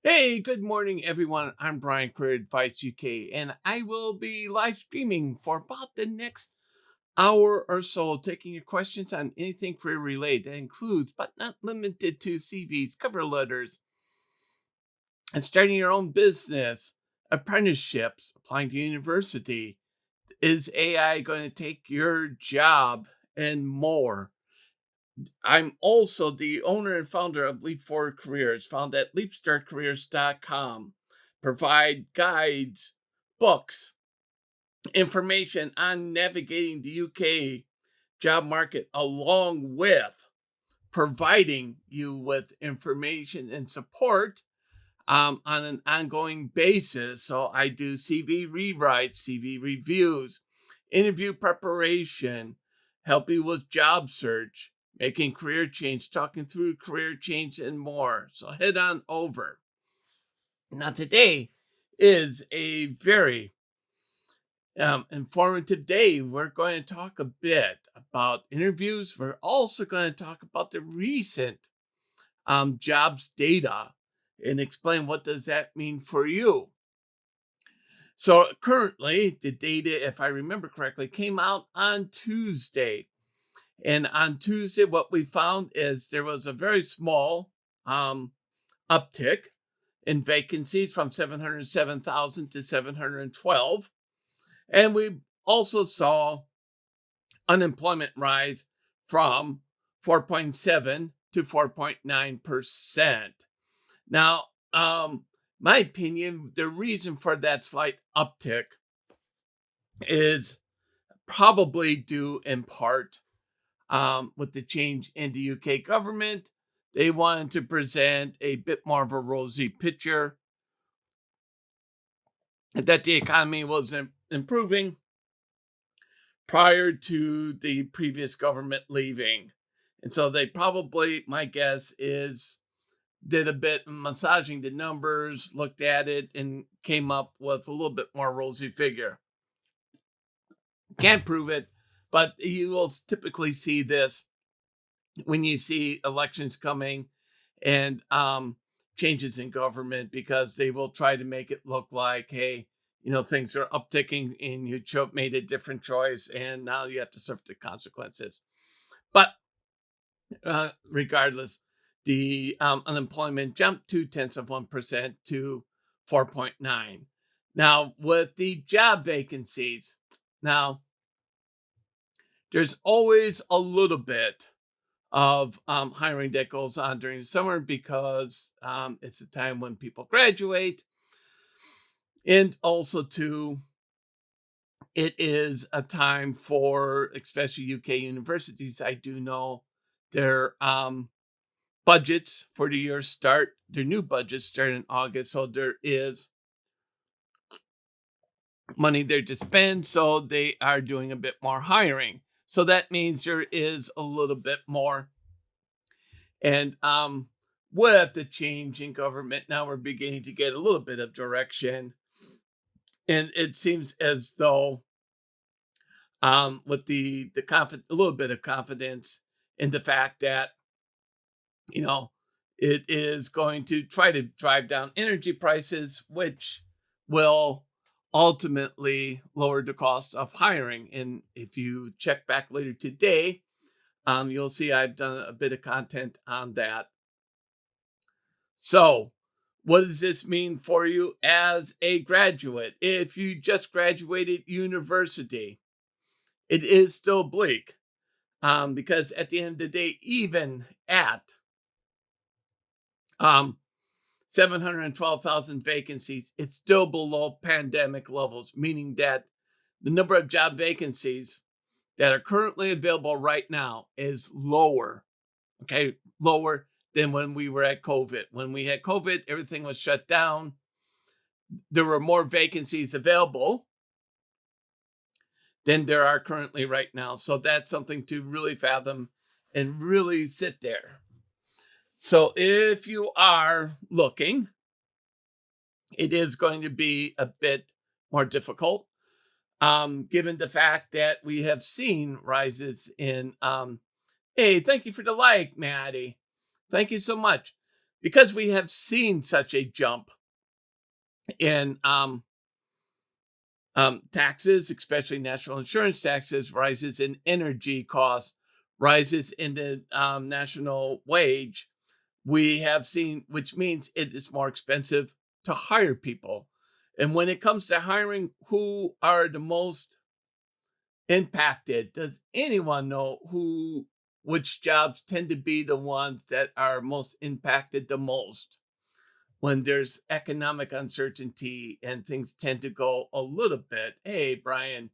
Hey, good morning, everyone. I'm Brian, Career Advice UK, and I will be live streaming for about the next hour or so, taking your questions on anything career related. That includes, but not limited to, CVs, cover letters, and starting your own business, apprenticeships, applying to university. Is AI going to take your job, and more? I'm also the owner and founder of Leap Forward Careers, found at leapstartcareers.com. Provide guides, books, information on navigating the UK job market, along with providing you with information and support on an ongoing basis. So I do CV rewrites, CV reviews, interview preparation, help you with job search, making career change, talking through career change, and more. So head on over. Now, today is a very informative day. We're going to talk a bit about interviews. We're also going to talk about the recent jobs data and explain what does that mean for you. So currently, the data, if I remember correctly, came out on Tuesday. And on Tuesday, what we found is there was a very small uptick in vacancies from 707,000 to 712. And we also saw unemployment rise from 4.7 to 4.9%. Now, my opinion, the reason for that slight uptick is probably due in part with the change in the UK government. They wanted to present a bit more of a rosy picture that the economy was improving prior to the previous government leaving. And so they probably, my guess is, did a bit of massaging the numbers, looked at it, and came up with a little bit more rosy figure. Can't prove it, but you will typically see this when you see elections coming and changes in government, because they will try to make it look like, hey, things are upticking and you made a different choice and now you have to suffer the consequences. But regardless, the unemployment jumped 0.2% to 4.9. Now, with the job vacancies, now there's always a little bit of hiring that goes on during the summer because it's a time when people graduate, and also too, it is a time for, especially UK universities. I do know their budgets for the year start, their new budgets start in August. So there is money there to spend. So they are doing a bit more hiring. So that means there is a little bit more. And with the change in government, now we're beginning to get a little bit of direction. And it seems as though with the a little bit of confidence in the fact that, you know, it is going to try to drive down energy prices, which will ultimately lower the cost of hiring. And if you check back later today, you'll see I've done a bit of content on that. So, what does this mean for you as a graduate? If you just graduated university, it is still bleak, because at the end of the day, even at 712,000 vacancies, it's still below pandemic levels, meaning that the number of job vacancies that are currently available right now is lower, okay, lower than when we were at COVID. When we had COVID, everything was shut down. There were more vacancies available than there are currently right now. So that's something to really fathom and really sit there. So if you are looking, it is going to be a bit more difficult, given the fact that we have seen rises in, hey, thank you for the like, Maddie. Thank you so much. because we have seen such a jump in taxes, especially national insurance taxes, rises in energy costs, rises in the national wage. We have seen, which means it is more expensive to hire people. And when it comes to hiring, who are the most impacted? Does anyone know which jobs tend to be the ones that are most impacted the most when there's economic uncertainty and things tend to go a little bit, hey, Brian,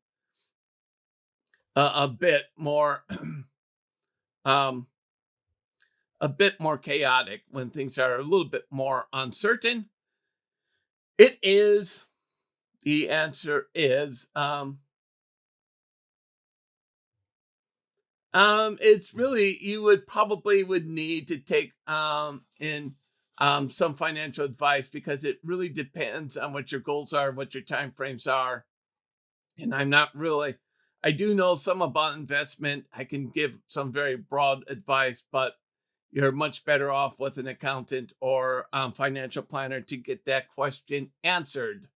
a bit more, um, a bit more chaotic when things are a little bit more uncertain? It is, the answer is, it's really, you would probably would need to take in some financial advice, because it really depends on what your goals are, what your time frames are. And I'm not really, I do know some about investment. I can give some very broad advice, but you're much better off with an accountant or financial planner to get that question answered.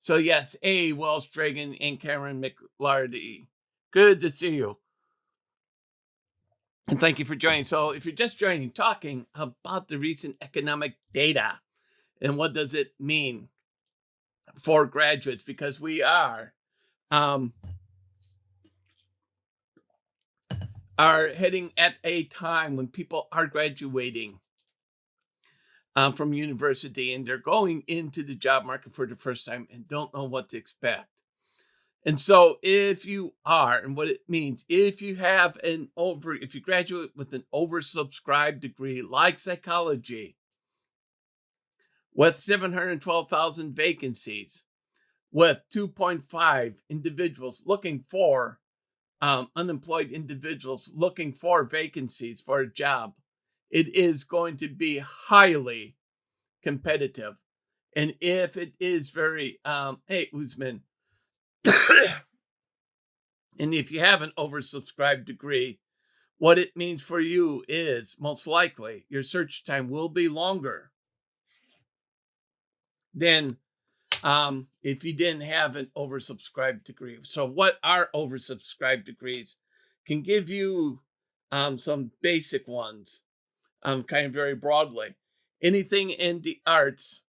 So yes, Wells Dragon and Cameron McLarty. Good to see you. And thank you for joining. So if you're just joining, talking about the recent economic data and what does it mean for graduates, because we um, are heading at a time when people are graduating from university and they're going into the job market for the first time and don't know what to expect. And so if you are, and what it means, if you graduate with an oversubscribed degree like psychology, with 712,000 vacancies, with 2.5 individuals looking for unemployed individuals looking for vacancies for a job, it is going to be highly competitive. And if it is very, hey, Usman, and if you have an oversubscribed degree, what it means for you is most likely your search time will be longer than if you didn't have an oversubscribed degree. So what are oversubscribed degrees? Can give you some basic ones, kind of very broadly. Anything in the arts,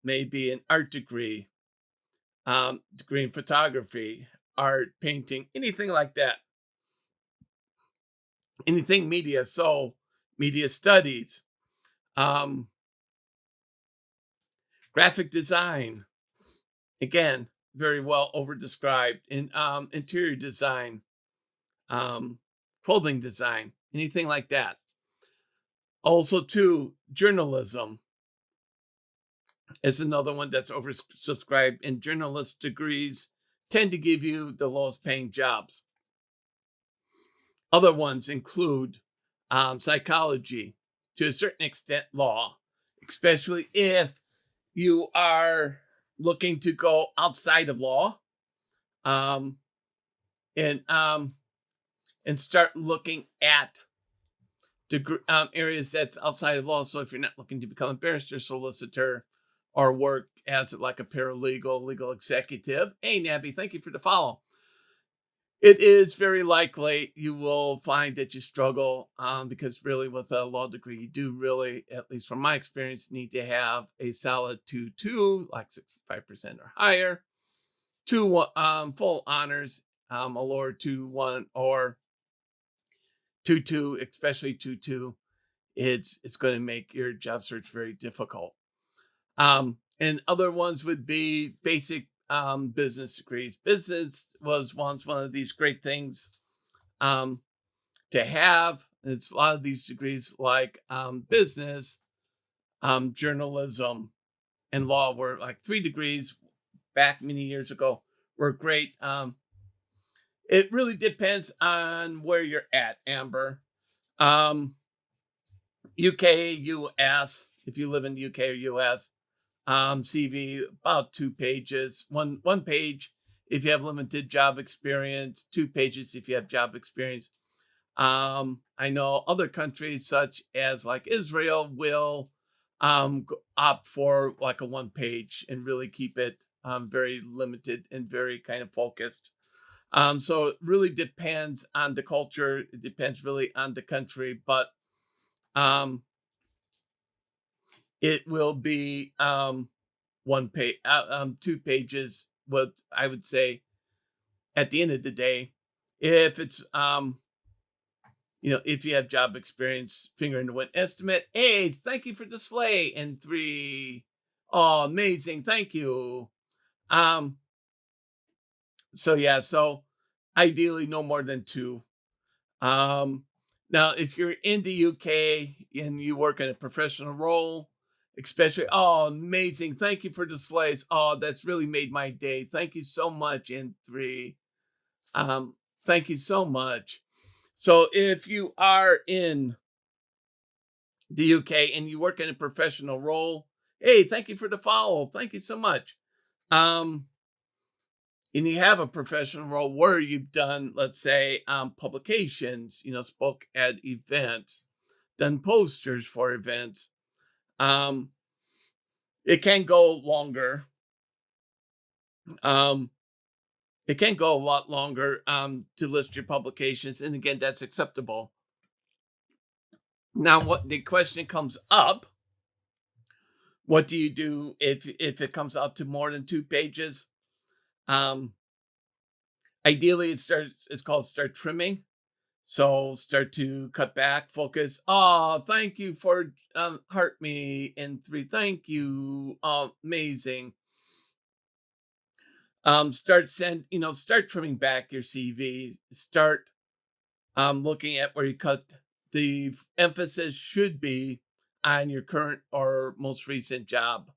maybe an art degree, degree in photography, art, painting, anything like that. Anything media, so media studies, um, graphic design, again, very well overdescribed, in interior design, um, clothing design, anything like that. Also, too, journalism is another one that's oversubscribed, and journalist degrees tend to give you the lowest paying jobs. Other ones include psychology, to a certain extent, law, especially if you are looking to go outside of law, um, and start looking at areas that's outside of law. So if you're not looking to become a barrister, solicitor, or work as like a paralegal, legal executive, hey Nabby, thank you for the follow. It is very likely you will find that you struggle, because really with a law degree, you do really, at least from my experience, need to have a solid 2.2, like 65% or higher, two full honors, a lower 2.1 or 2.2, especially 2.2. It's going to make your job search very difficult. And other ones would be basic business degrees. Business was once one of these great things to have. It's a lot of these degrees like business, journalism, and law were like 3 degrees back many years ago, were great. It really depends on where you're at, Amber. UK, US, if you live in the UK or US, CV about 2 pages, one page if you have limited job experience, 2 pages if you have job experience. I know other countries such as like Israel will opt for like a one page and really keep it very limited and very kind of focused. So it really depends on the culture. It depends really on the country, but um, it will be one page, 2 pages. What I would say at the end of the day, if it's if you have job experience, finger in the wind estimate. Hey, thank you for the sleigh. And three, oh, amazing, thank you. Um, so yeah, so ideally no more than two. Um, Now if you're in the UK and you work in a professional role, especially, oh, amazing, thank you for the sleighs. Oh, that's really made my day. Thank you so much. And three, um, thank you so much. So if you are in the UK and you work in a professional role, hey, thank you for the follow. Thank you so much. Um, and you have a professional role where you've done, let's say, publications, spoke at events, done posters for events. Um, it can go longer. Um, it can go a lot longer to list your publications, and again, that's acceptable. Now, what the question comes up: what do you do if it comes out to more than 2 pages? Um, Ideally, it's called start trimming. So start to cut back, focus. Oh, thank you for heart me. And three, thank you. Amazing. Start trimming back your CV. Start looking at where you cut. The emphasis should be on your current or most recent job,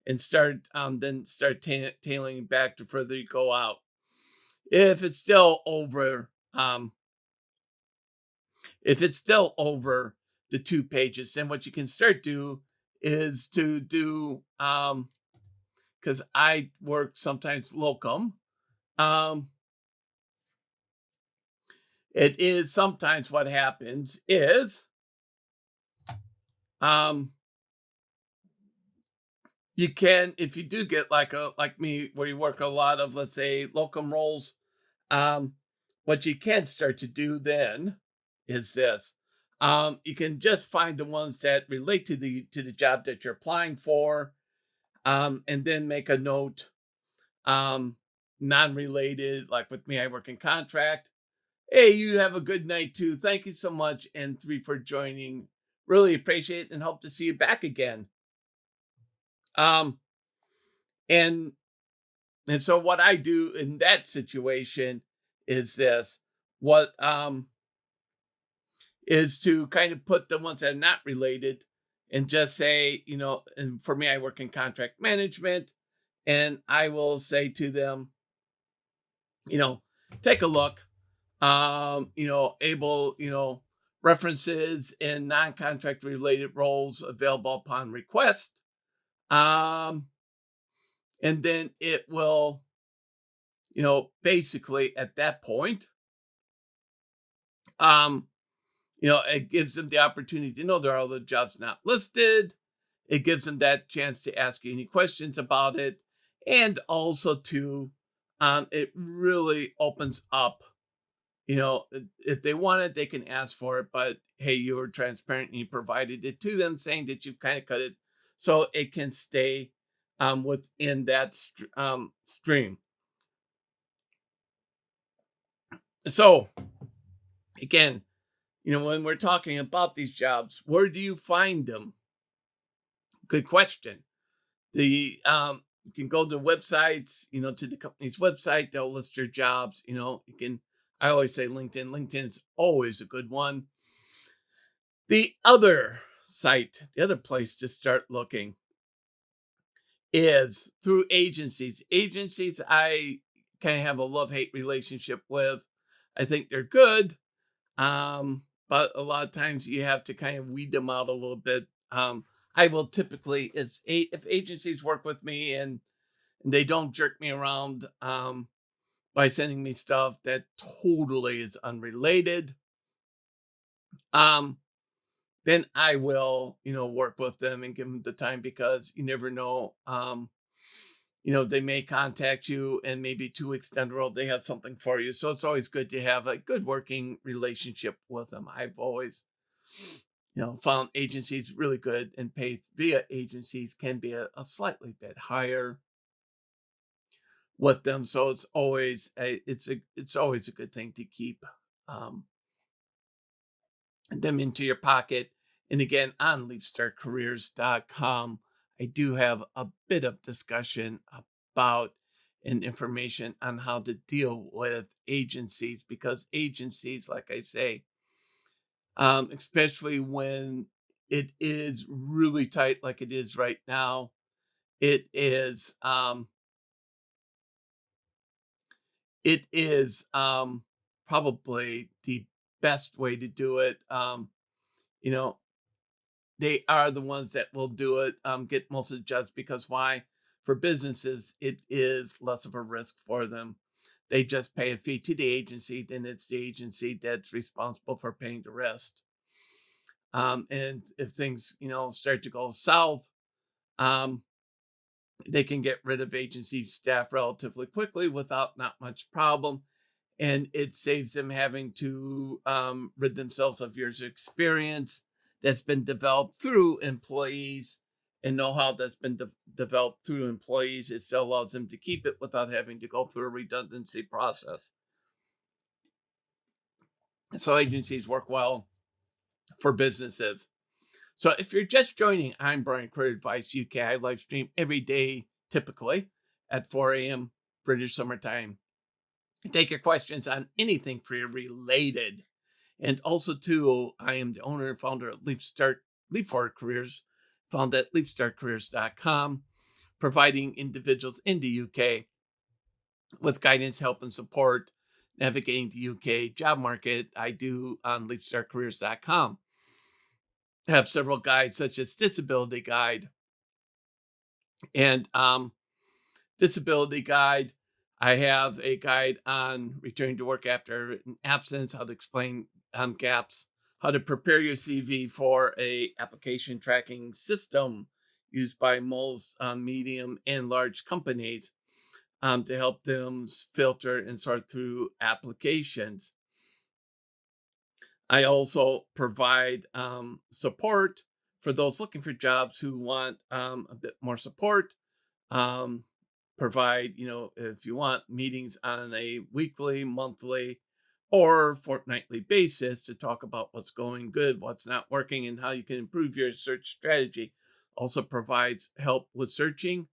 and start tailing back to further you go out. If it's still over, if it's still over the 2 pages, then what you can start do is to do because I work sometimes locum. Um, it is sometimes what happens is um you can, if you do get like me where you work a lot of, let's say, locum roles, um, what you can start to do then is this. You can just find the ones that relate to the job that you're applying for, and then make a note, um, non-related. Like with me, I work in contract. Hey, you have a good night too. Thank you so much, and three for joining. Really appreciate it and hope to see you back again. Um, and and so what I do in that situation is this. What is to kind of put the ones that are not related and just say, and for me, I work in contract management, and I will say to them, you know, take a look, references in non-contract related roles available upon request. Um, and then it will, basically at that point, um, it gives them the opportunity to know there are other jobs not listed. It gives them that chance to ask you any questions about it. And also to, it really opens up, if they want it, they can ask for it. But hey, you were transparent and you provided it to them, saying that you've kind of cut it so it can stay within that stream. So again, when we're talking about these jobs, where do you find them? Good question. You can go to websites, to the company's website, they'll list your jobs. I always say LinkedIn. LinkedIn is always a good one. The other place to start looking is through agencies. Agencies I kind of have a love-hate relationship with. I think they're good. But a lot of times you have to kind of weed them out a little bit. I will typically, if agencies work with me and they don't jerk me around by sending me stuff that totally is unrelated, um, then I will, work with them and give them the time because you never know. They may contact you and maybe 2 weeks down the road, they have something for you. So it's always good to have a good working relationship with them. I've always, found agencies really good, and pay via agencies can be a slightly bit higher with them. So it's always a good thing to keep um, them into your pocket. And again, on leapstartcareers.com, I do have a bit of discussion about and information on how to deal with agencies, because agencies, like I say, especially when it is really tight, like it is right now, it is it is probably the best way to do it. You know, they are the ones that will do it, get most of the jobs, because why? For businesses, it is less of a risk for them. They just pay a fee to the agency, then it's the agency that's responsible for paying the rest. And if things, start to go south, um, they can get rid of agency staff relatively quickly without not much problem. And it saves them having to rid themselves of years of experience that's been developed through employees, and know-how that's been developed through employees. It still allows them to keep it without having to go through a redundancy process. So agencies work well for businesses. So if you're just joining, I'm Brian, Career Advice UK. I live stream every day, typically at 4 a.m. British summertime. Take your questions on anything career related. And also, too, I am the owner and founder of Leap Forward Careers, found at leapstartcareers.com, providing individuals in the UK with guidance, help, and support navigating the UK job market. I do on leapstartcareers.com. I have several guides, such as disability guide and disability guide. I have a guide on returning to work after an absence, how to explain gaps, how to prepare your CV for a application tracking system used by most medium and large companies, to help them filter and sort through applications. I also provide support for those looking for jobs who want a bit more support. um, Provide, if you want, meetings on a weekly, monthly, or fortnightly basis to talk about what's going good, what's not working, and how you can improve your search strategy. Also provides help with searching.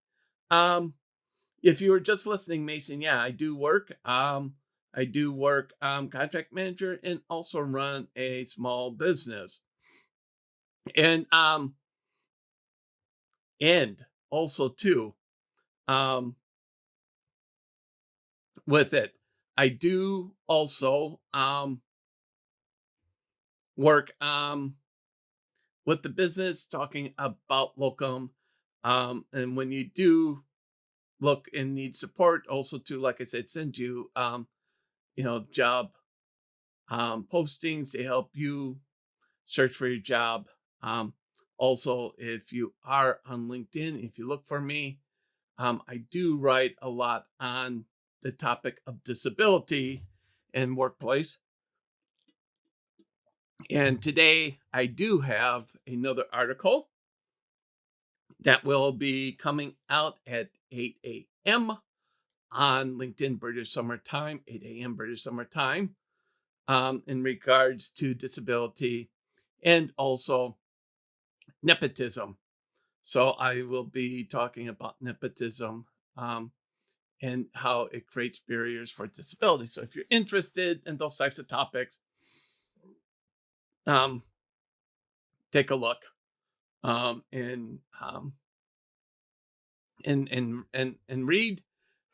If you were just listening, Mason, yeah, I do work. I do work contract manager, and also run a small business. And also too, um with it, I do also work with the business, talking about locum. And when you do look and need support, also to, like I said, send you job postings to help you search for your job. Um, Also, if you are on LinkedIn, if you look for me, I do write a lot on the topic of disability and workplace. And today I do have another article that will be coming out at 8 a.m. on LinkedIn British Summer Time, 8 a.m. British Summer Time, in regards to disability and also nepotism. So I will be talking about nepotism, and how it creates barriers for disability. So if you're interested in those types of topics, um, take a look, and and read,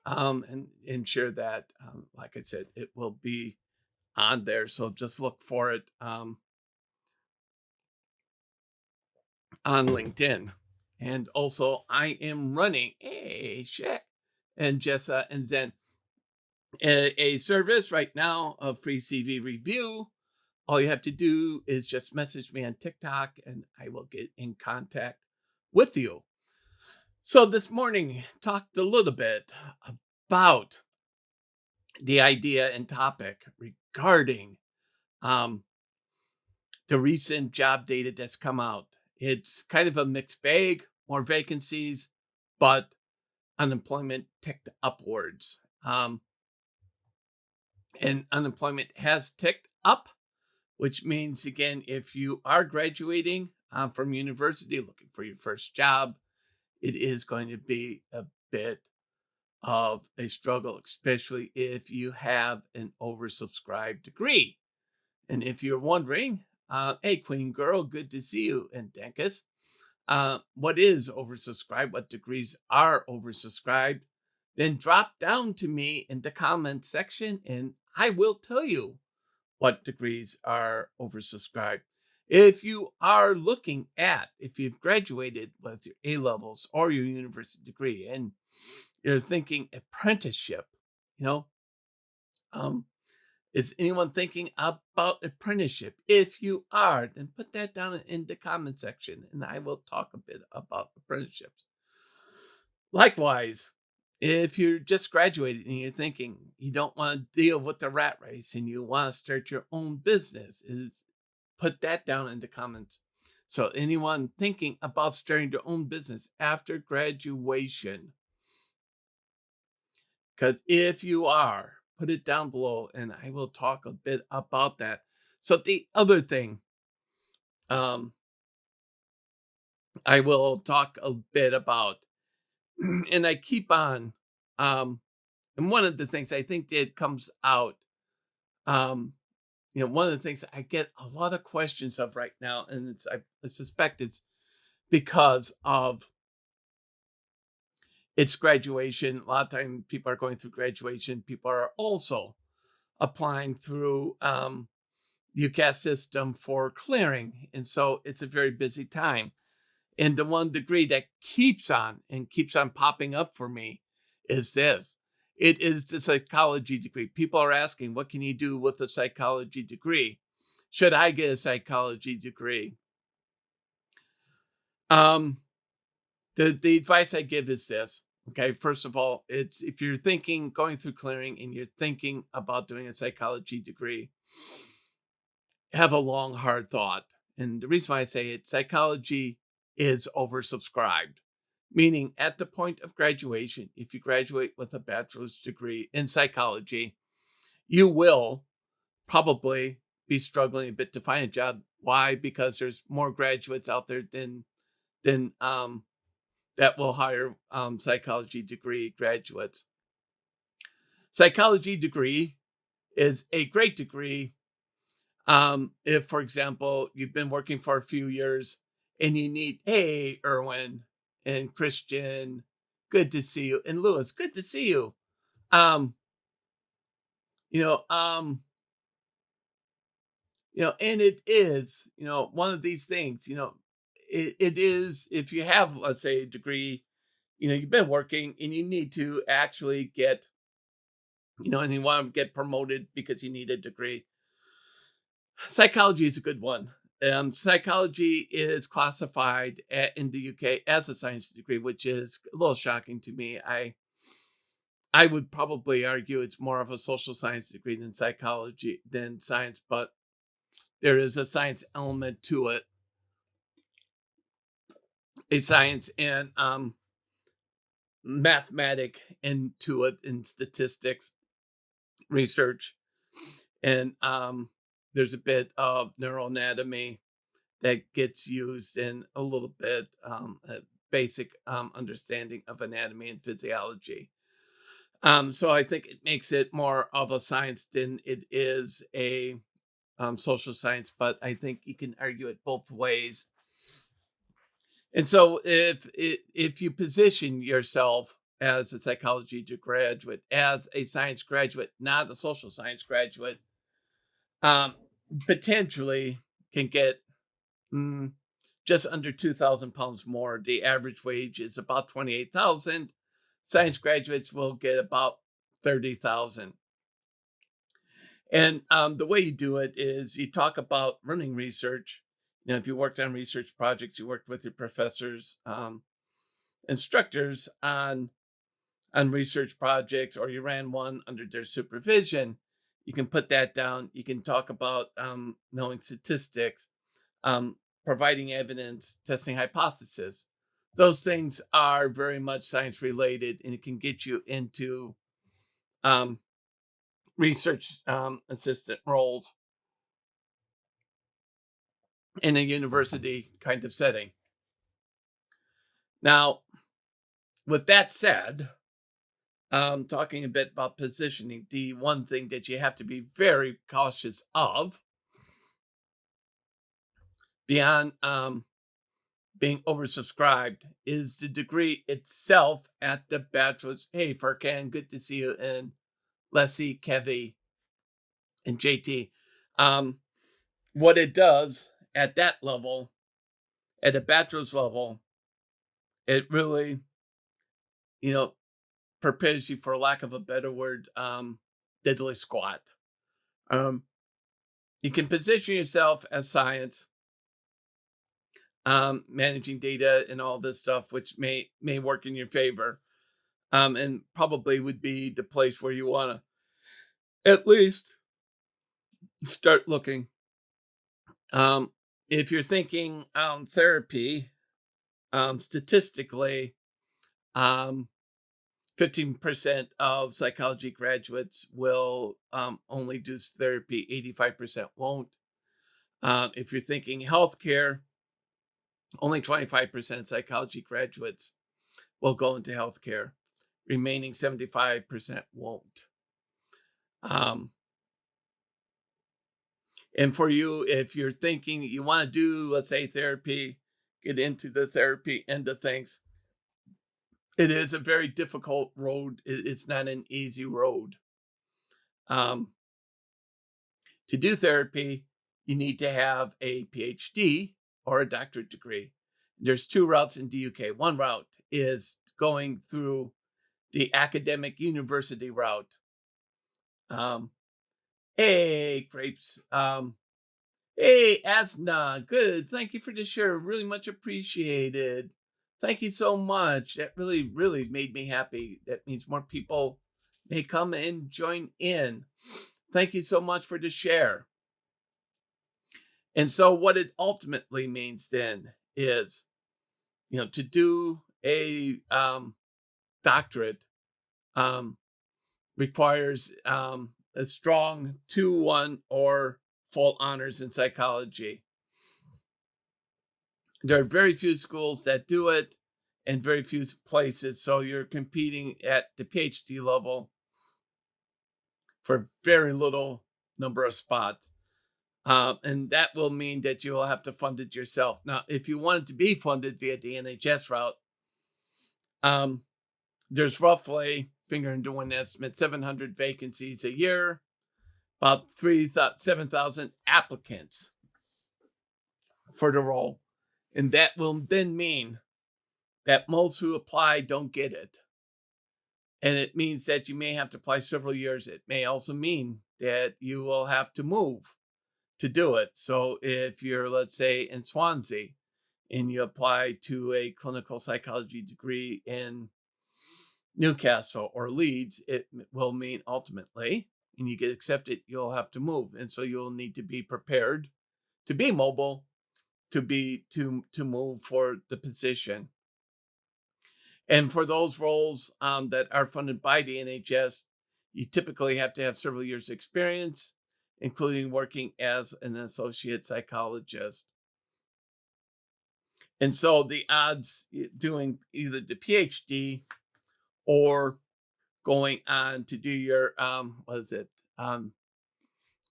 and share that. Like I said, it will be on there, so just look for it on LinkedIn. And also, I am running and Jessa and Zen a service right now of free CV review, all you have to do is just message me on TikTok and I will get in contact with you. So this morning, talked a little bit about the idea and topic regarding um, the recent job data that's come out. It's kind of a mixed bag, more vacancies, but unemployment ticked upwards. And unemployment has ticked up, which means, again, if you are graduating from university looking for your first job, it is going to be a bit of a struggle, especially if you have an oversubscribed degree. And if you're wondering, hey, Queen Girl, good to see you. And Denkus, what is oversubscribed? What degrees are oversubscribed? Then drop down to me in the comment section and I will tell you what degrees are oversubscribed. If you are looking at, if you've graduated with your A levels or your university degree and you're thinking apprenticeship, you know, um, is anyone thinking about apprenticeship? If you are, then put that down in the comment section and I will talk a bit about apprenticeships. Likewise, if you're just graduated and you're thinking you don't want to deal with the rat race and you want to start your own business, put that down in the comments. So anyone thinking about starting their own business after graduation, because if you are, put it down below and I will talk a bit about that. So the other thing, um, I will talk a bit about, and I keep on, and one of the things I think that comes out, um, one of the things I get a lot of questions of right now, and I suspect it's because of it's graduation. A lot of time people are going through graduation. People are also applying through UCAS system for clearing. And so it's a very busy time. And the one degree that keeps on popping up for me is this. It is the psychology degree. People are asking, what can you do with a psychology degree? Should I get a psychology degree? The advice I give is this. Okay, first of all, it's if you're thinking going through clearing and you're thinking about doing a psychology degree, have a long, hard thought. And the reason why I say it, psychology is oversubscribed, meaning at the point of graduation, if you graduate with a bachelor's degree in psychology, you will probably be struggling a bit to find a job. Why? Because there's more graduates out there than that will hire psychology degree graduates. Psychology degree is a great degree if, for example, you've been working for a few years and you need, hey, Erwin and Christian, good to see you, and Lewis, good to see you. Um, you know, um, and it is, one of these things, it is, if you have, let's say, a degree, you've been working and you need to actually get, and you want to get promoted because you need a degree. Psychology is a good one. Psychology is classified in the UK as a science degree, which is a little shocking to me. I would probably argue it's more of a social science degree than psychology than science, but there is a science element to it, a science and mathematic into it, in statistics research, and there's a bit of neuroanatomy that gets used in a little bit a basic understanding of anatomy and physiology. So I think it makes it more of a science than it is a social science, but I think you can argue it both ways. And so if you position yourself as a psychology graduate, as a science graduate, not a social science graduate, potentially can get just under £2,000 more. The average wage is about 28,000. Science graduates will get about 30,000. And the way you do it is you talk about running research. If you worked on research projects, you worked with your professors, instructors on research projects, or you ran one under their supervision. You can put that down. You can talk about knowing statistics, um, providing evidence, testing hypothesis. Those things are very much science related, and it can get you into um, research assistant roles in a university kind of setting. Now, with that said, talking a bit about positioning, the one thing that you have to be very cautious of beyond being oversubscribed is the degree itself at the bachelor's. Hey, Farkan, good to see you. And Leslie, Kevy, and JT. What it does at that level, at a bachelor's level, it really, you know, prepares you, for lack of a better word, diddly squat. Um, you can position yourself as science, managing data and all this stuff, which may work in your favor, and probably would be the place where you want to at least start looking. If you're thinking therapy, statistically, 15% of psychology graduates will only do therapy, 85% won't. If you're thinking healthcare, only 25% psychology graduates will go into healthcare. Remaining 75% won't. And for you, if you're thinking you want to do, let's say, therapy, get into the therapy end of things, it is a very difficult road. It's not an easy road. Um, to do therapy, you need to have a PhD or a doctorate degree. There's two routes in the UK. One route is going through the academic university route. Hey, Grapes. Hey, Asna. Good. Thank you for the share. Really much appreciated. Thank you so much. That really, really made me happy. That means more people may come and join in. Thank you so much for the share. And so what it ultimately means then is, to do a doctorate requires a strong 2-1 or full honors in psychology. There are very few schools that do it and very few places. So you're competing at the PhD level for very little number of spots. And that will mean that you will have to fund it yourself. Now, if you want it to be funded via the NHS route, there's roughly, finger into one estimate, 700 vacancies a year, about 7,000 applicants for the role. And that will then mean that most who apply don't get it. And it means that you may have to apply several years. It may also mean that you will have to move to do it. So if you're, let's say, in Swansea and you apply to a clinical psychology degree in Newcastle or Leeds, it will mean ultimately, and you get accepted, you'll have to move. And so you'll need to be prepared to be mobile, to move for the position. And for those roles that are funded by the NHS, you typically have to have several years experience, including working as an associate psychologist. And so the odds doing either the PhD or going on to do your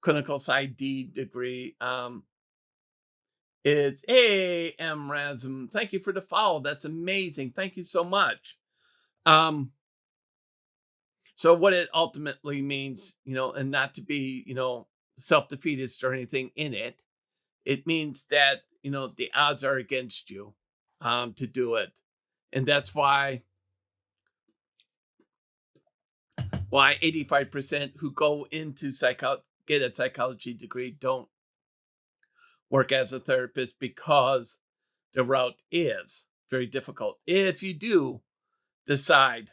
clinical psych degree, it's Razum. Thank you for the follow. That's amazing. Thank you so much. So what it ultimately means, and not to be, self-defeatist or anything in it, it means that, the odds are against you to do it. And that's why 85% who go into get a psychology degree don't work as a therapist because the route is very difficult. If you do decide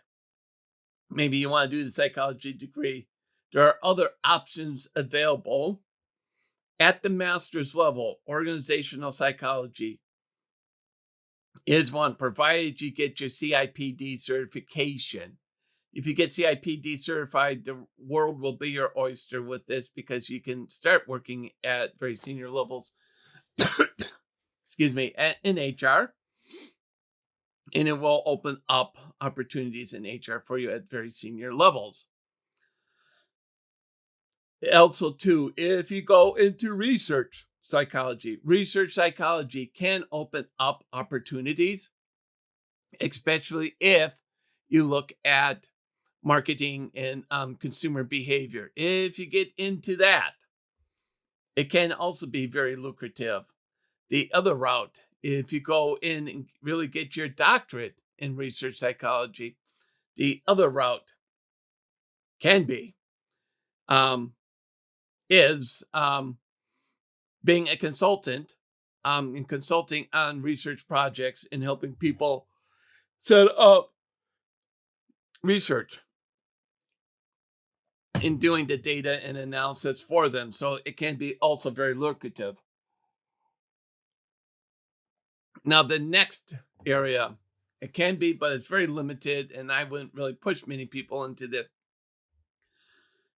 maybe you want to do the psychology degree, there are other options available at the master's level. Organizational psychology is one, provided you get your CIPD certification. If you get CIPD certified, the world will be your oyster with this because you can start working at very senior levels, excuse me, in HR, and it will open up opportunities in HR for you at very senior levels. Also, too, if you go into research psychology can open up opportunities, especially if you look at marketing and consumer behavior. If you get into that, it can also be very lucrative. The other route, if you go in and really get your doctorate in research psychology, the other route can be um, is being a consultant and consulting on research projects and helping people set up research and doing the data and analysis for them. So it can be also very lucrative. Now, the next area, it can be, but it's very limited, and I wouldn't really push many people into this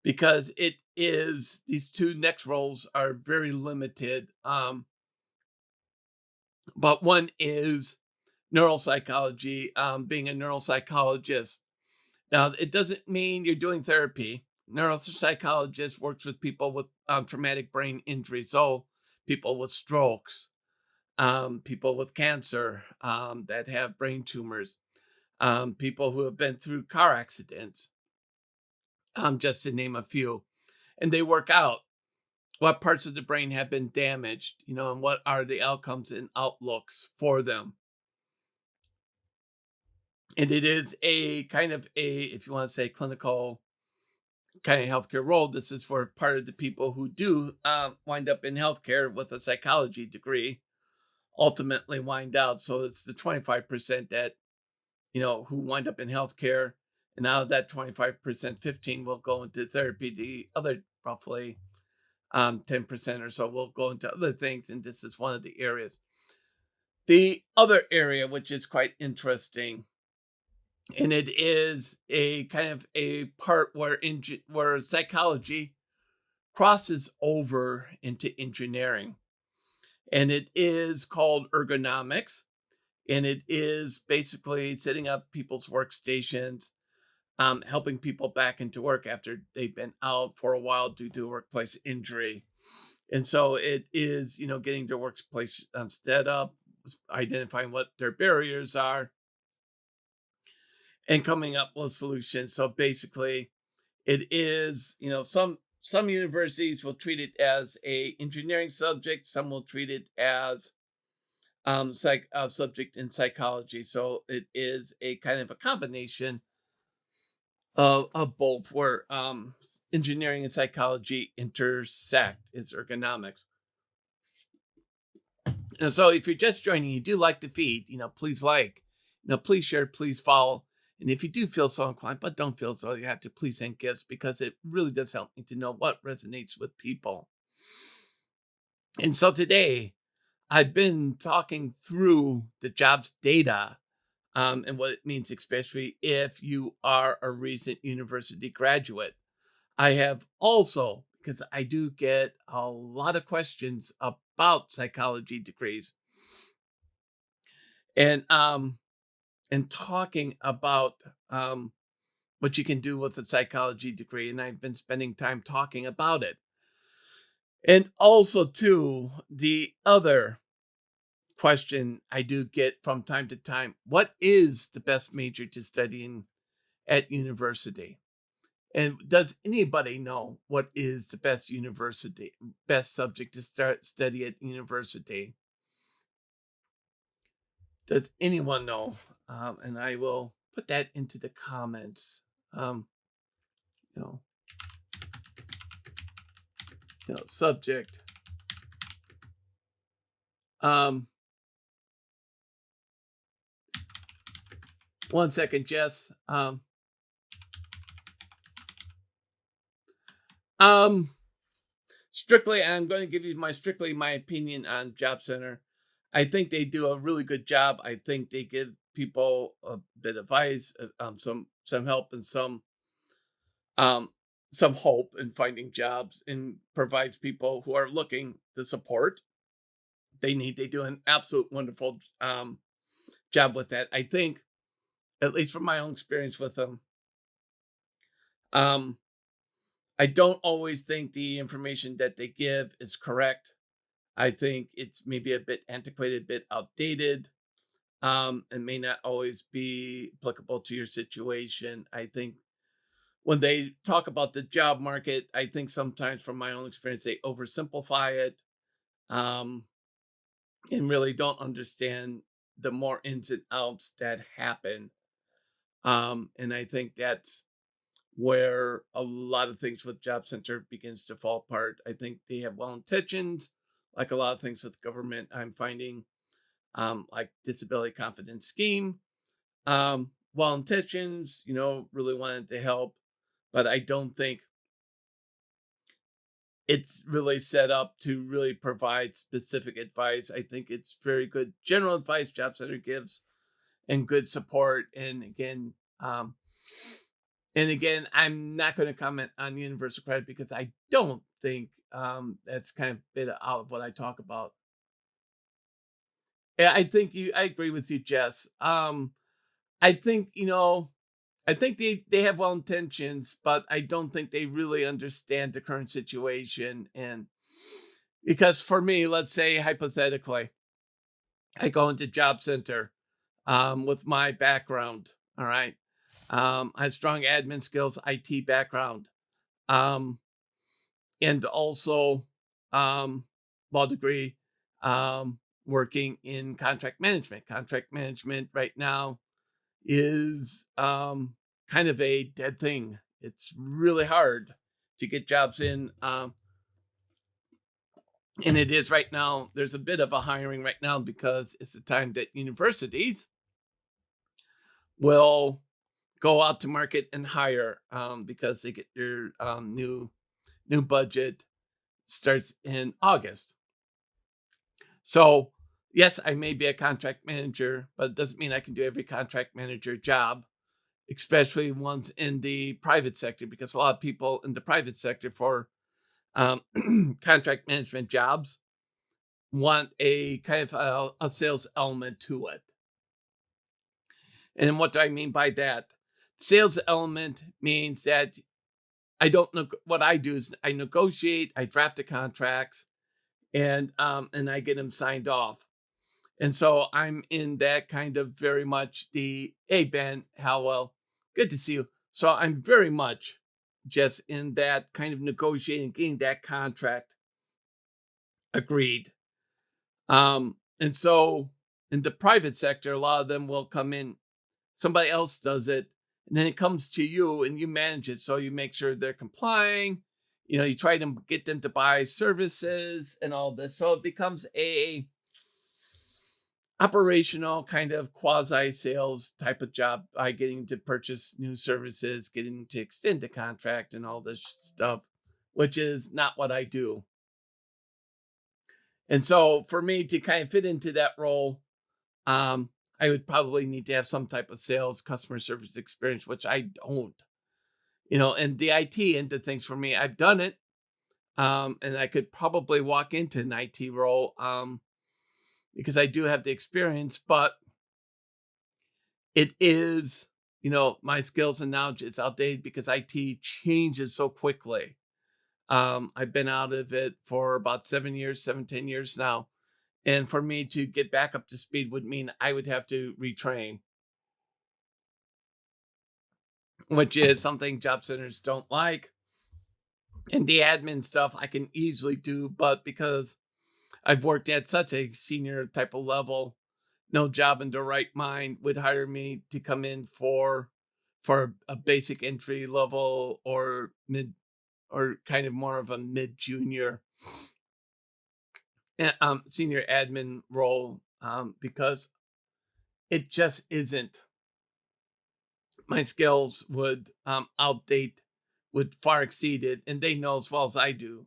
because it is, these two next roles are very limited. But one is neuropsychology, being a neuropsychologist. Now, it doesn't mean you're doing therapy. Neuropsychologist works with people with traumatic brain injury, so people with strokes, people with cancer that have brain tumors, people who have been through car accidents, just to name a few. And they work out what parts of the brain have been damaged, and what are the outcomes and outlooks for them. And it is a kind of if you want to say clinical kind of healthcare role. This is for part of the people who do wind up in healthcare with a psychology degree, ultimately wind out. So it's the 25% that, who wind up in healthcare. And out of that 25%, 15 will go into therapy. The other roughly 10% or so will go into other things. And this is one of the areas. The other area, which is quite interesting, and it is a kind of a part where psychology crosses over into engineering, and it is called ergonomics, and it is basically setting up people's workstations, helping people back into work after they've been out for a while due to a workplace injury. And so it is, getting their workplace set up, identifying what their barriers are, and coming up with solutions. So basically, it is, some universities will treat it as a engineering subject, some will treat it as subject in psychology. So it is a kind of a combination of both, where engineering and psychology intersect. It's ergonomics. And so if you're just joining, you do like the feed, please please share, please follow. And if you do feel so inclined, but don't feel so, you have to please send gifts, because it really does help me to know what resonates with people. And so today, I've been talking through the jobs data and what it means, especially if you are a recent university graduate. I have also, because I do get a lot of questions about psychology degrees, and talking about what you can do with a psychology degree, and I've been spending time talking about it. And also, too, the other question I do get from time to time: what is the best major to study in at university? And does anybody know what is the best subject to study at university? Does anyone know? And I will put that into the comments. You know, subject. Um, 1 second, Jess. Strictly, I'm going to give you strictly my opinion on Job Center. I think they do a really good job. I think they give people a bit of advice, some help, and um some hope in finding jobs, and provides people who are looking the support they need. They do an absolute wonderful job with that. I think, at least from my own experience with them, um, I don't always think the information that they give is correct. I think it's maybe a bit antiquated, a bit outdated, and may not always be applicable to your situation. I think when they talk about the job market, I think sometimes, from my own experience, they oversimplify it, um, and really don't understand the more ins and outs that happen. And I think that's where a lot of things with Job Center begins to fall apart. I think they have well intentions, like a lot of things with government. I'm finding, like disability confidence scheme, well intentions, really wanted to help, but I don't think it's really set up to really provide specific advice. I think it's very good general advice Job Center gives, and good support. Um, and again, I'm not going to comment on universal credit because I don't think that's kind of bit out of what I talk about. Yeah, I agree with you, Jess. I think, I think they have well intentions, but I don't think they really understand the current situation. And because for me, let's say hypothetically, I go into Job Center with my background. All right. I have strong admin skills, IT background, um, and also law degree, working in contract management. Contract management right now is kind of a dead thing. It's really hard to get jobs in. And it is right now. There's a bit of a hiring right now because it's the time that universities will go out to market and hire, because they get their new budget starts in August. So yes, I may be a contract manager, but it doesn't mean I can do every contract manager job, especially ones in the private sector, because a lot of people in the private sector for um, contract management jobs want a kind of a sales element to it. And what do I mean by that? Sales element means that I don't know what I do is I negotiate, I draft the contracts, and I get them signed off. And so I'm in that kind of very much the, hey Ben, how well, good to see you. So I'm very much just in that kind of negotiating, getting that contract agreed. And so in the private sector, a lot of them will come in, somebody else does it, and then it comes to you and you manage it. So you make sure they're complying. You try to get them to buy services and all this. So it becomes a operational kind of quasi sales type of job by getting to purchase new services, getting to extend the contract and all this stuff, which is not what I do. And so for me to kind of fit into that role, um, I would probably need to have some type of sales customer service experience, which I don't, and the IT into things for me, I've done it. And I could probably walk into an IT role, because I do have the experience, but it is, my skills and knowledge is outdated because IT changes so quickly. I've been out of it for about 7 years, 10 years now. And for me to get back up to speed would mean I would have to retrain, which is something job centers don't like. And the admin stuff I can easily do, but because I've worked at such a senior type of level, no job in their right mind would hire me to come in for a basic entry level or or kind of more of a mid-junior senior admin role, because it just isn't. My skills would would far exceed it, and they know as well as I do.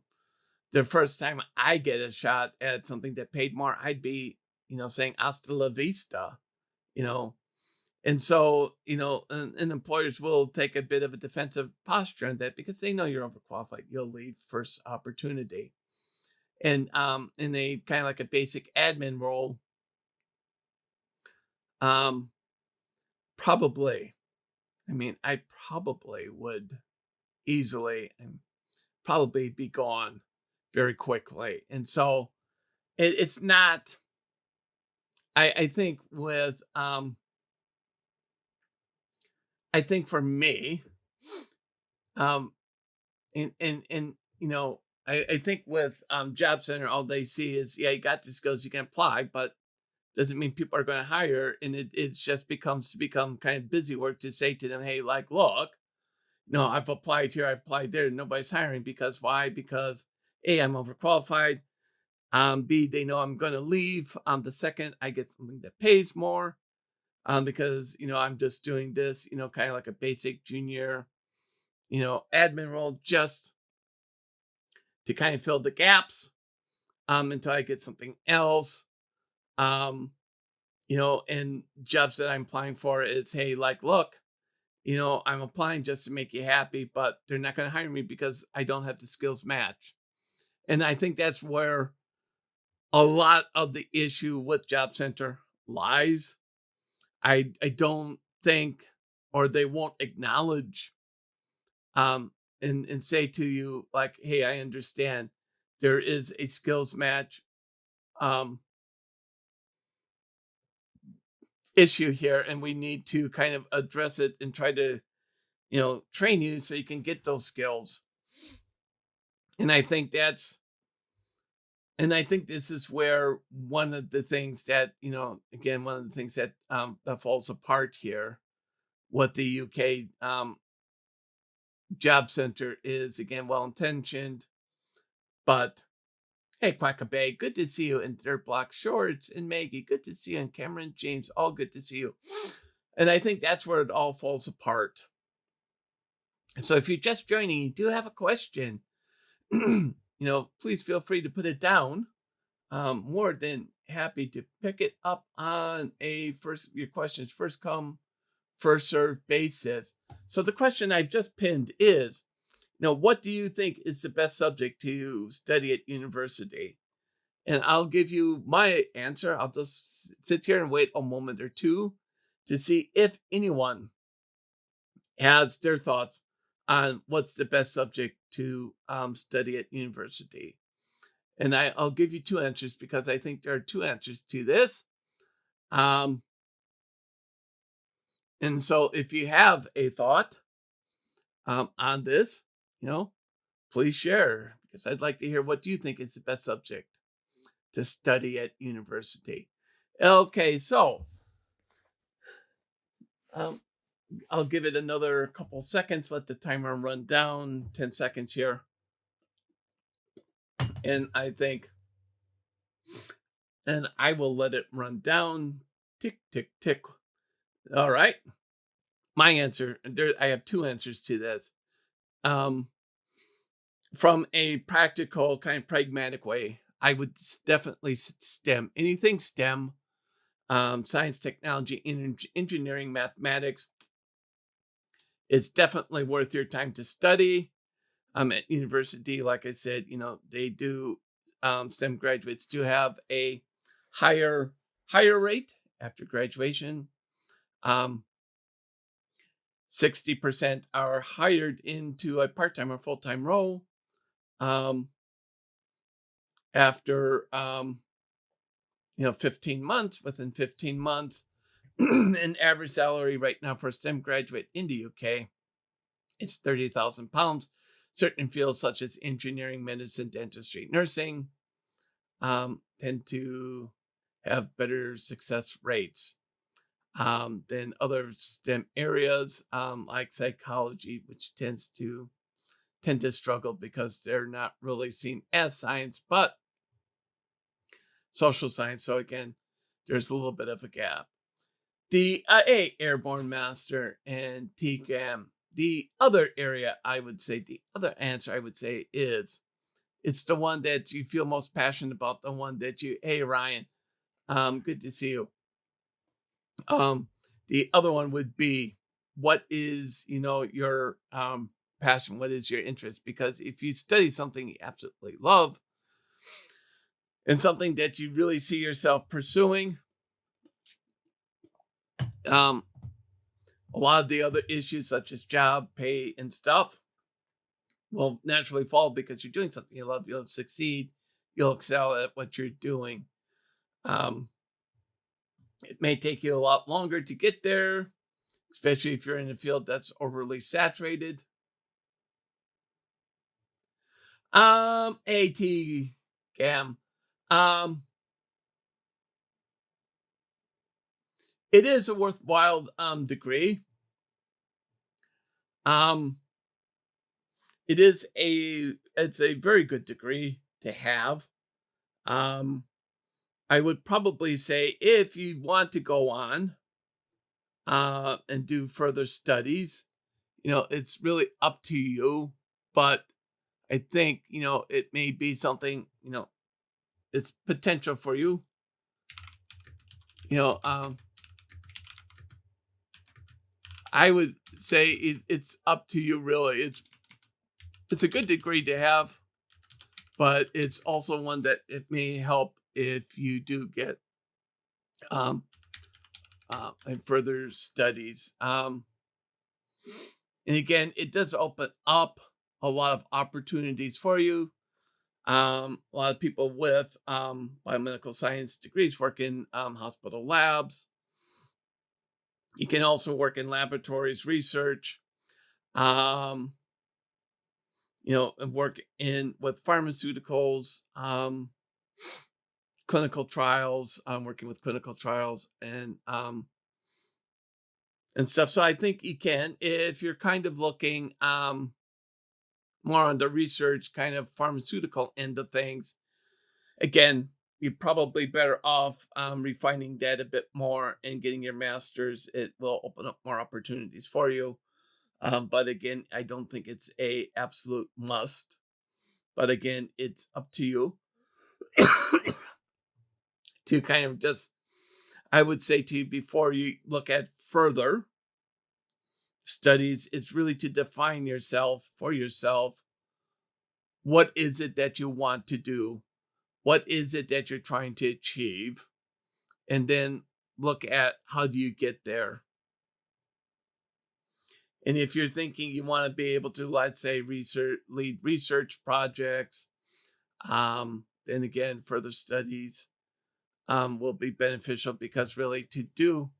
The first time I get a shot at something that paid more, I'd be, saying hasta la vista, you know. And so, and employers will take a bit of a defensive posture on that because they know you're overqualified. You'll leave first opportunity. And in a kind of like a basic admin role, um, probably, I mean, I probably would easily and probably be gone very quickly. And so it's not, I think I think for me, um, and I think with Job Center, all they see is, yeah, you got the skills, you can apply, but doesn't mean people are going to hire. And it's just become kind of busy work to say to them, hey, like, look, no, I've applied here, I applied there, nobody's hiring. Because why? Because A, I'm overqualified. B, they know I'm going to leave. The second I get something that pays more, because I'm just doing this, kind of like a basic junior, admin role, just to kind of fill the gaps, until I get something else. Um, and jobs that I'm applying for is, hey, like, look, I'm applying just to make you happy, but they're not going to hire me because I don't have the skills match. And I think that's where a lot of the issue with Job Center lies. I don't think, or they won't acknowledge, and say to you like, hey, I understand there is a skills match um issue here, and we need to kind of address it and try to, train you so you can get those skills. And I think this is where one of the things that, again, one of the things that that falls apart here, what the UK Job Center is, again, well intentioned, but hey, Quackabay, good to see you. And Dirt Block Shorts and Maggie, good to see you. And Cameron James, all good to see you. And I think that's where it all falls apart. So if you're just joining, you do have a question, please feel free to put it down. More than happy to pick it up on your questions first come, first served basis. So the question I've just pinned is, what do you think is the best subject to study at university? And I'll give you my answer. I'll just sit here and wait a moment or two to see if anyone has their thoughts on what's the best subject to study at university. And I'll give you two answers because I think there are two answers to this. And so if you have a thought on this, please share, because I'd like to hear what do you think is the best subject to study at university. Okay, so I'll give it another couple seconds, let the timer run down, 10 seconds here. And I will let it run down. Tick, tick, tick. All right. My answer, I have two answers to this. From a practical, kind of pragmatic way, I would definitely STEM. Anything STEM, science, technology, engineering, mathematics. It's definitely worth your time to study. At university, like I said, they do, STEM graduates do have a higher rate after graduation. 60% are hired into a part-time or full-time role after 15 months. Within 15 months, an average salary right now for a STEM graduate in the UK, it's £30,000. Certain fields such as engineering, medicine, dentistry, nursing tend to have better success rates than other STEM areas, like psychology, which tends to tend to struggle because they're not really seen as science, but social science. So again, there's a little bit of a gap. The A, airborne master, and TCAM. The other area I would say, the other answer I would say is it's the one that you feel most passionate about, the one that you, hey, Ryan, good to see you. Um, the other one would be what is, your passion? What is your interest? Because if you study something you absolutely love and something that you really see yourself pursuing, um, a lot of the other issues such as job, pay, and stuff will naturally fall because you're doing something you love. You'll succeed. You'll excel at what you're doing. Um, it may take you a lot longer to get there, especially if you're in a field that's overly saturated. AT Cam. Um, it is a worthwhile degree. Um, it's a very good degree to have. Um, I would probably say if you want to go on and do further studies, it's really up to you. But I think, it may be something, it's potential for you. You know, um, I would say it's up to you really. It's a good degree to have, but it's also one that it may help if you do get um in further studies. And again, it does open up a lot of opportunities for you. A lot of people with biomedical science degrees work in hospital labs. You can also work in laboratories, research, um, and work in with pharmaceuticals, clinical trials, working with clinical trials and stuff. So I think you can, if you're kind of looking more on the research kind of pharmaceutical end of things. Again, you're probably better off refining that a bit more and getting your master's. It will open up more opportunities for you. But again, I don't think it's a absolute must. But again, it's up to you to kind of just, I would say to you before you look at further studies, it's really to define yourself for yourself. What is it that you want to do? What is it that you're trying to achieve? And then look at how do you get there. And if you're thinking you want to be able to, let's say, lead research projects, then again, further studies will be beneficial because really to do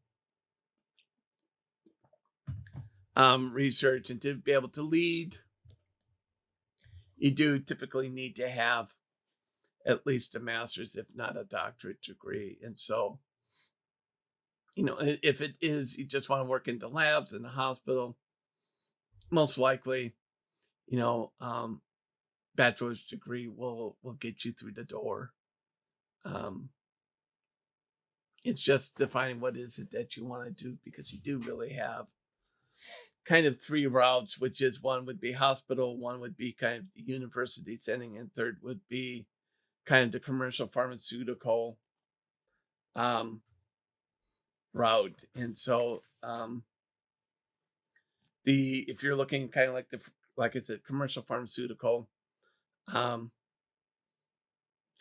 research and to be able to lead, you do typically need to have at least a master's, if not a doctorate degree. And so, if it is you just want to work in the labs in the hospital, most likely, you know, um, bachelor's degree will get you through the door. Um, it's just defining what is it that you want to do because you do really have kind of three routes, which is one would be hospital, one would be kind of the university setting, and third would be kind of the commercial pharmaceutical um, route. And so the if you're looking kind of like I said, commercial pharmaceutical, um,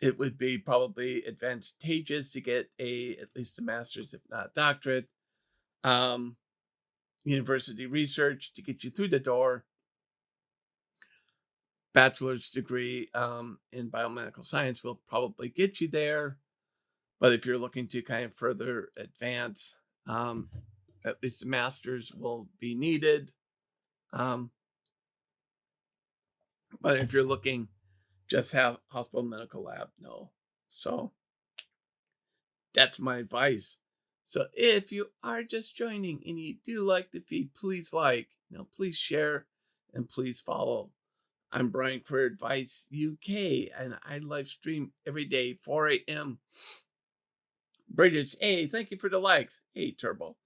it would be probably advantageous to get at least a master's, if not a doctorate. Um, University research to get you through the door. Bachelor's degree in biomedical science will probably get you there. But if you're looking to kind of further advance, at least a master's will be needed. Um, but if you're looking just have hospital medical lab, no. So that's my advice. So if you are just joining and you do like the feed, please please share, and please follow. I'm Brian Career Advice UK, and I live stream every day, 4 a.m. British. Hey, thank you for the likes. Hey, Turbo.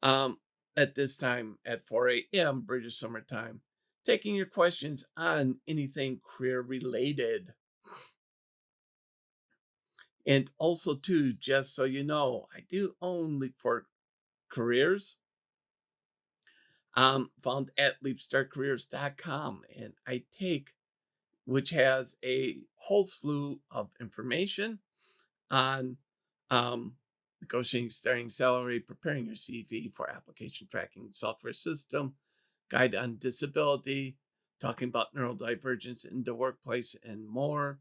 Um, at this time at 4 a.m. British summertime, taking your questions on anything career related. And also, too, just so you know, I do own Leap for Careers, found at leapstartcareers.com, and I take, which has a whole slew of information on negotiating starting salary, preparing your CV for application tracking software system, guide on disability, talking about neurodivergence in the workplace, and more.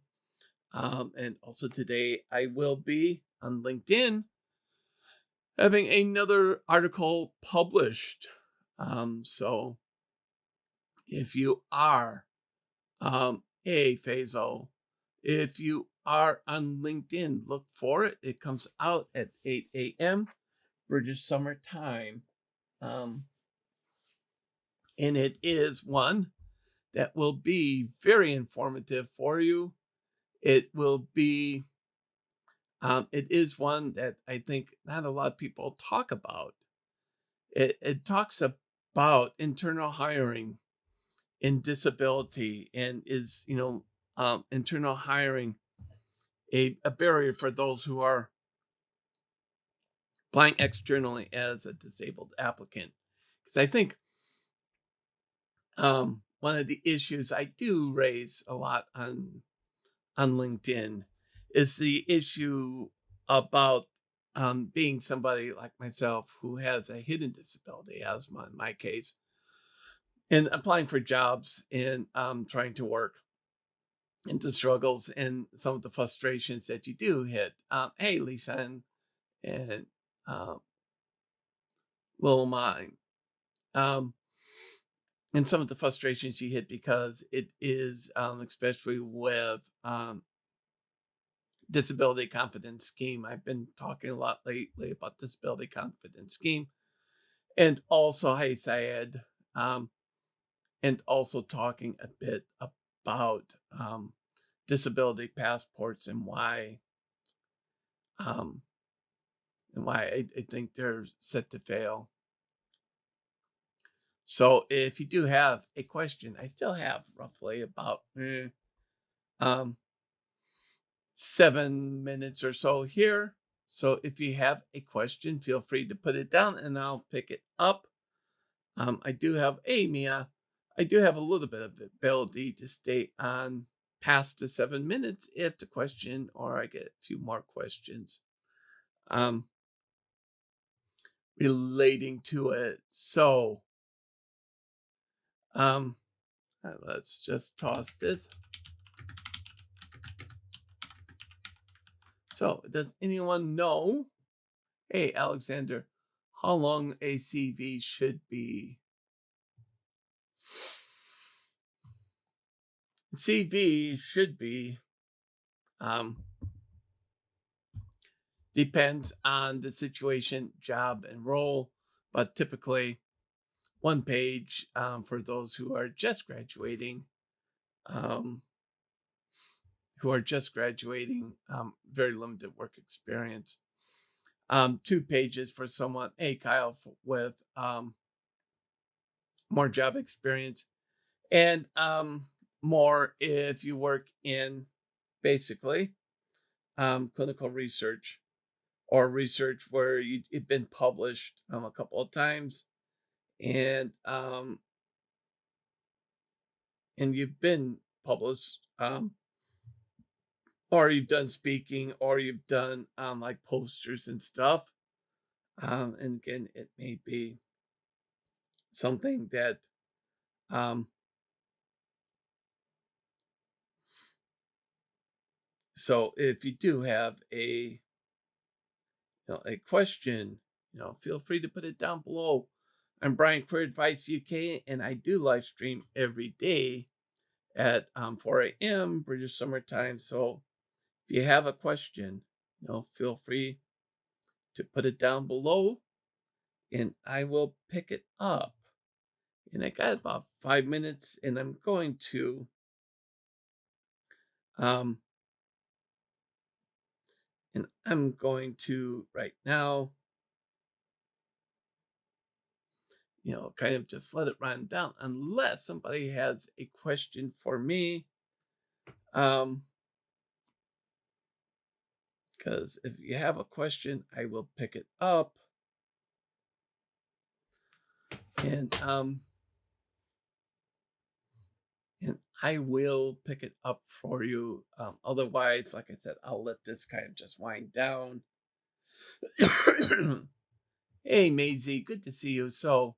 And also today, I will be on LinkedIn having another article published. So if you are, hey, Faisal, if you are on LinkedIn, look for it. It comes out at 8 a.m. British Summer Time. And it is one that will be very informative for you. It will be, it is one that I think not a lot of people talk about. It talks about internal hiring in disability, and is, internal hiring a barrier for those who are applying externally as a disabled applicant. Because I think one of the issues I do raise a lot on LinkedIn is the issue about being somebody like myself who has a hidden disability, asthma in my case, and applying for jobs and trying to work, into struggles and some of the frustrations that you do hit. Hey, Lisa and uh, Lil Mine. Um, and some of the frustrations you hit because it is, especially with disability confidence scheme. I've been talking a lot lately about disability confidence scheme, and also, hey, Syed, and also talking a bit about disability passports and um, why I think they're set to fail. So if you do have a question, I still have roughly about um, 7 minutes or so here. So if you have a question, feel free to put it down and I'll pick it up. I do have, hey, Mia, I do have a little bit of ability to stay on past the 7 minutes if the question, or I get a few more questions um, relating to it. So let's just toss this. So does anyone know, hey, Alexander, how long a CV should be? CV should be, um, depends on the situation, job, and role, but typically 1 page for those who are just graduating, um, very limited work experience. 2 pages for someone, hey, Kyle, with more job experience, and more if you work in basically clinical research or research where you've been published a couple of times, and you've been published, or you've done speaking, or you've done like posters and stuff. And again, it may be something that so if you do have a question, feel free to put it down below. I'm Brian Career Advice UK, and I do live stream every day at 4 a.m. British Summer Time. So if you have a question, feel free to put it down below, and I will pick it up. And I got about 5 minutes, and I'm going to Um, and I'm going to right now, kind of just let it run down unless somebody has a question for me. Um, because if you have a question, I will pick it up. And and I will pick it up for you. Otherwise, like I said, I'll let this kind of just wind down. Hey, Maisie, good to see you. So,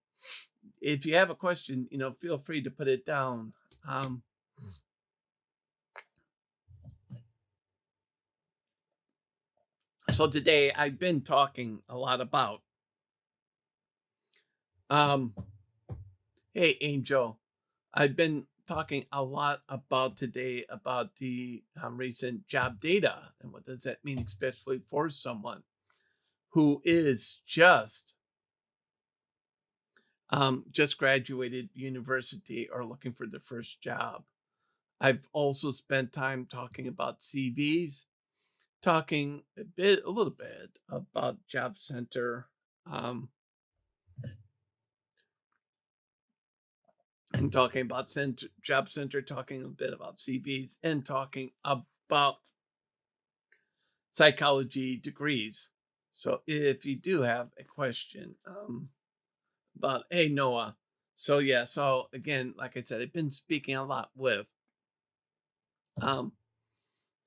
if you have a question, feel free to put it down. Um, so today I've been talking a lot about. Um, hey, Angel, I've been talking a lot about today about the recent job data and what does that mean, especially for someone who is just graduated university or looking for their first job. I've also spent time talking about CVs, talking a little bit about Job Center, um, and talking about Job Center, talking a bit about CVs, and talking about psychology degrees. So if you do have a question about, hey, Noah. So again, like I said, I've been speaking a lot with um,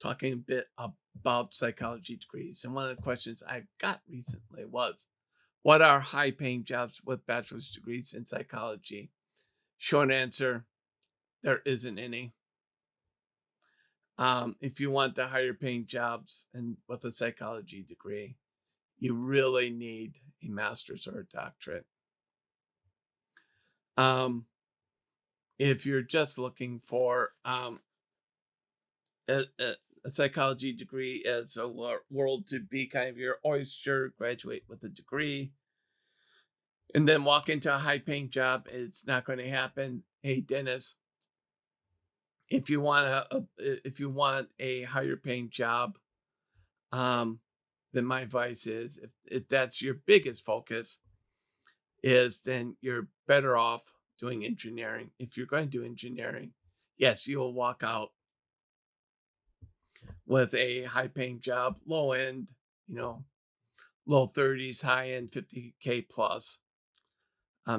talking a bit about psychology degrees. And one of the questions I got recently was, what are high paying jobs with bachelor's degrees in psychology? Short answer, there isn't any. If you want the higher paying jobs and with a psychology degree, you really need a master's or a doctorate. If you're just looking for a, a, a psychology degree as a world to be kind of your oyster, graduate with a degree, and then walk into a high paying job, it's not going to happen. Hey, Dennis, if you want a higher paying job, then my advice is if that's your biggest focus, is then you're better off doing engineering. If you're going to do engineering, yes, you'll walk out with a high paying job, low end, low 30s, high end 50K plus,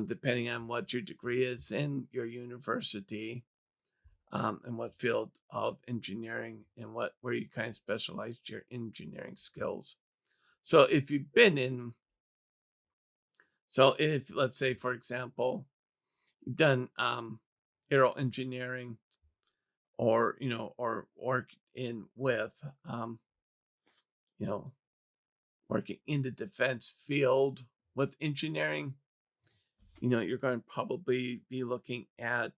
depending on what your degree is in your university, and what field of engineering and where you kind of specialized your engineering skills. So if you've been in, so if let's say for example, you've done aero engineering, or or work in with you know working in the defense field with engineering, you're going to probably be looking at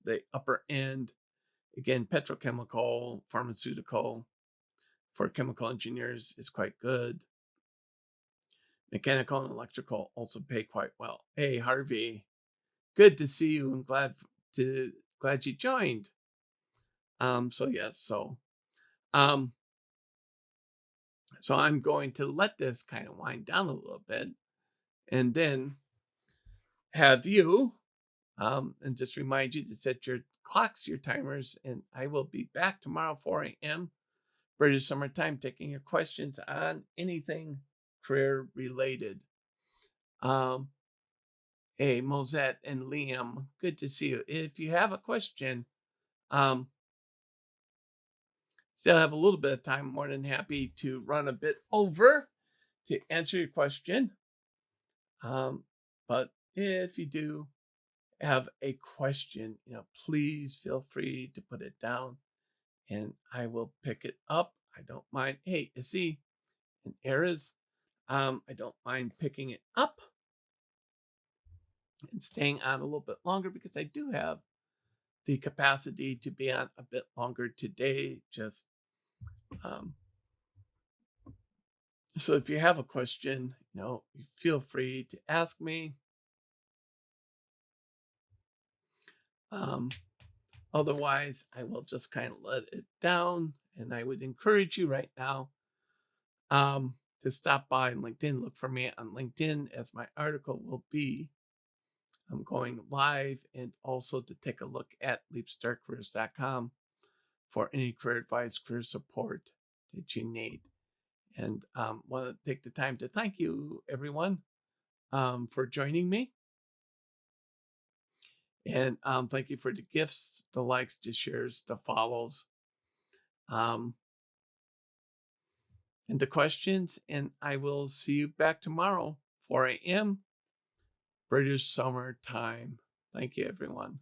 the upper end. Again, petrochemical, pharmaceutical for chemical engineers is quite good. Mechanical and electrical also pay quite well. Hey, Harvey, good to see you. I'm glad you joined. So yes, um, so I'm going to let this kind of wind down a little bit, and then have you, and just remind you to set your clocks, your timers, and I will be back tomorrow 4 a.m. British Summer Time, taking your questions on anything career related. Hey, Mosette and Liam, good to see you. If you have a question, um, still have a little bit of time, more than happy to run a bit over to answer your question. But if you do have a question, please feel free to put it down and I will pick it up. I don't mind. Hey, see, in errors, I don't mind picking it up and staying on a little bit longer because I do have the capacity to be on a bit longer today. Just so if you have a question, feel free to ask me. Otherwise, I will just kind of let it down. And I would encourage you right now to stop by LinkedIn. Look for me on LinkedIn, as my article will be. I'm going live, and also to take a look at leapstartcareers.com for any career advice, career support that you need. And want to take the time to thank you, everyone, for joining me. And thank you for the gifts, the likes, the shares, the follows, and the questions. And I will see you back tomorrow, 4 a.m. British Summer Time. Thank you, everyone.